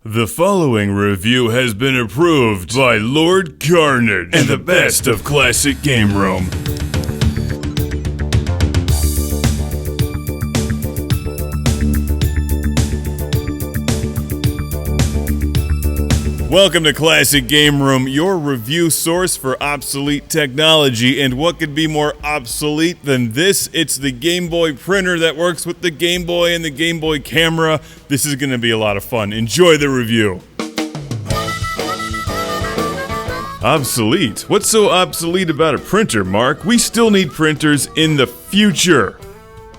The following review has been approved by Lord Carnage and the best of Classic Game Room. Welcome to Classic Game Room, your review source for obsolete technology. And what could be more obsolete than this? It's the Game Boy printer that works with the Game Boy and the Game Boy camera. This is going to be a lot of fun. Enjoy the review. Obsolete? What's so obsolete about a printer, Mark? We still need printers in the future,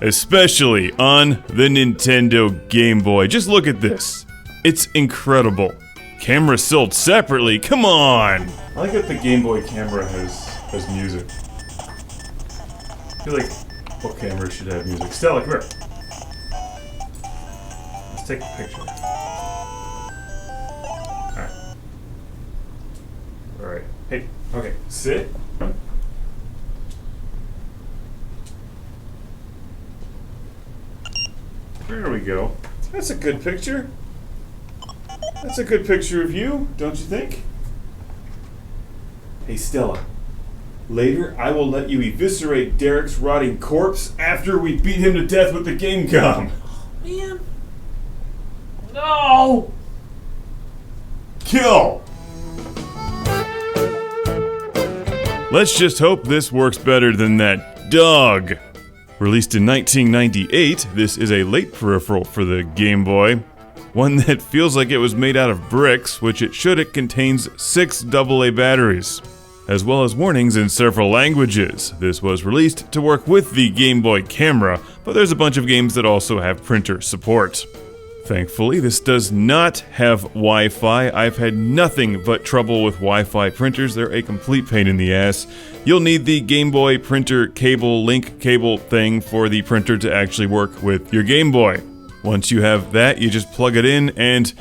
especially on the Nintendo Game Boy. Just look at this. It's incredible. Camera sold separately, come on! I like that the Game Boy camera has music. I feel like all cameras should have music. Stella, come here. Let's take a picture. Alright. Hey, okay, sit. There we go. That's a good picture. That's a good picture of you, don't you think? Hey Stella, later I will let you eviscerate Derek's rotting corpse after we beat him to death with the GameCom. Man. No! Kill! Let's just hope this works better than that dog. Released in 1998, this is a late peripheral for the Game Boy. One that feels like it was made out of bricks, which it should. It contains 6 AA batteries, as well as warnings in several languages. This was released to work with the Game Boy camera, but there's a bunch of games that also have printer support. Thankfully, this does not have Wi-Fi. I've had nothing but trouble with Wi-Fi printers. They're a complete pain in the ass. You'll need the Game Boy printer cable, link cable thing for the printer to actually work with your Game Boy. Once you have that, you just plug it in and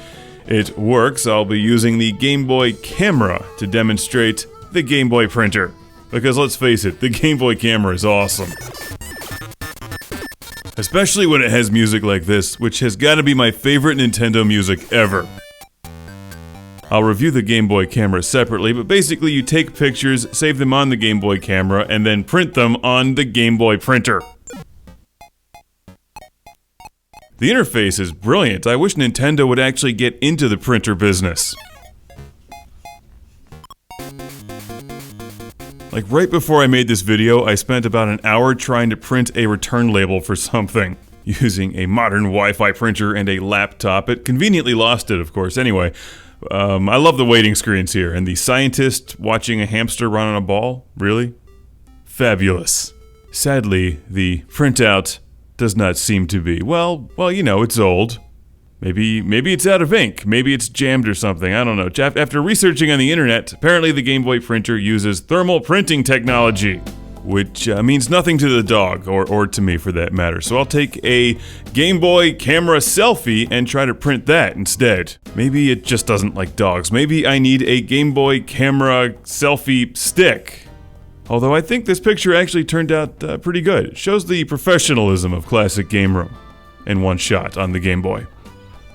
it works. I'll be using the Game Boy camera to demonstrate the Game Boy printer. Because let's face it, the Game Boy camera is awesome. Especially when it has music like this, which has got to be my favorite Nintendo music ever. I'll review the Game Boy camera separately, but basically you take pictures, save them on the Game Boy camera, and then print them on the Game Boy printer. The interface is brilliant. I wish Nintendo would actually get into the printer business. Like right before I made this video, I spent about an hour trying to print a return label for something. Using a modern Wi-Fi printer and a laptop. It conveniently lost it, of course. Anyway, I love the waiting screens here. And the scientist watching a hamster run on a ball? Really? Fabulous. Sadly, the printout does not seem to be. Well, you know, it's old. Maybe it's out of ink. Maybe it's jammed or something. I don't know. After researching on the internet, apparently the Game Boy printer uses thermal printing technology, which means nothing to the dog, or to me for that matter. So I'll take a Game Boy camera selfie and try to print that instead. Maybe it just doesn't like dogs. Maybe I need a Game Boy camera selfie stick. Although I think this picture actually turned out pretty good. It shows the professionalism of Classic Game Room in one shot on the Game Boy.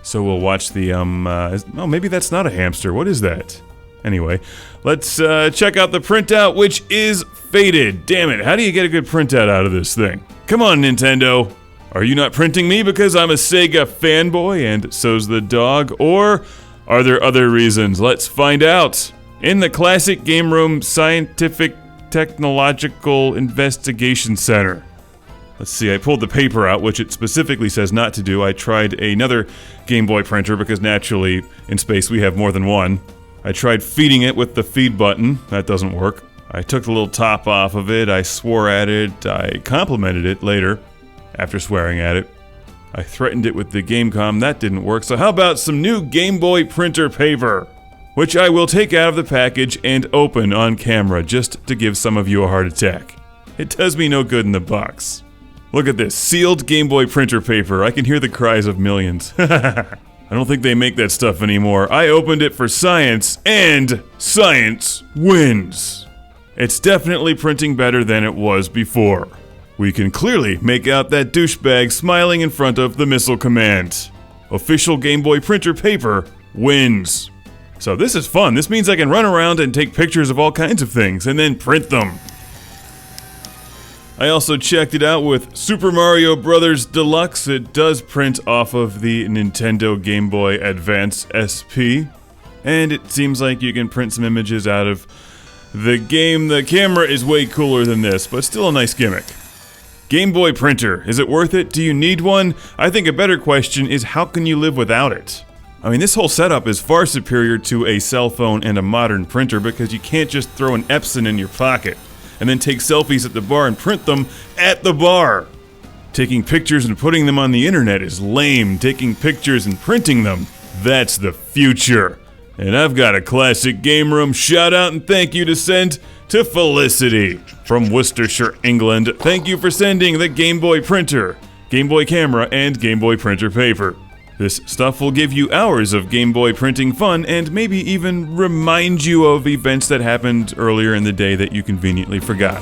So we'll watch the, oh, maybe that's not a hamster. What is that? Anyway, let's check out the printout, which is faded. Damn it, how do you get a good printout out of this thing? Come on, Nintendo. Are you not printing me because I'm a Sega fanboy and so's the dog? Or are there other reasons? Let's find out. In the Classic Game Room Scientific Technological Investigation Center. Let's see, I pulled the paper out, which it specifically says not to do. I tried another Game Boy printer because naturally, in space we have more than one. I tried feeding it with the feed button. That doesn't work. I took the little top off of it, I swore at it, I complimented it later, after swearing at it. I threatened it with the GameCom, that didn't work, so how about some new Game Boy printer paper? Which I will take out of the package and open on camera just to give some of you a heart attack. It does me no good in the box. Look at this, sealed Game Boy printer paper. I can hear the cries of millions. I don't think they make that stuff anymore. I opened it for science, and science wins. It's definitely printing better than it was before. We can clearly make out that douchebag smiling in front of the missile command. Official Game Boy printer paper wins. So this is fun. This means I can run around and take pictures of all kinds of things and then print them. I also checked it out with Super Mario Bros. Deluxe. It does print off of the Nintendo GameBoy Advance SP. And it seems like you can print some images out of the game. The camera is way cooler than this, but still a nice gimmick. Game Boy printer, is it worth it? Do you need one? I think a better question is how can you live without it? I mean, this whole setup is far superior to a cell phone and a modern printer because you can't just throw an Epson in your pocket and then take selfies at the bar and print them at the bar. Taking pictures and putting them on the internet is lame. Taking pictures and printing them, that's the future. And I've got a classic game room shout out and thank you to send to Felicity from Worcestershire, England. Thank you for sending the Game Boy printer, Game Boy camera, and Game Boy printer paper. This stuff will give you hours of Game Boy printing fun and maybe even remind you of events that happened earlier in the day that you conveniently forgot.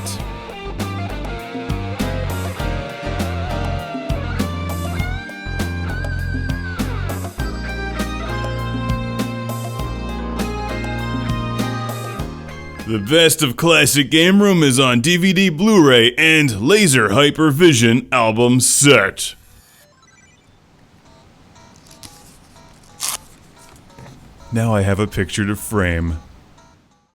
The best of Classic Game Room is on DVD, Blu-ray, and Laser Hypervision album set. Now I have a picture to frame.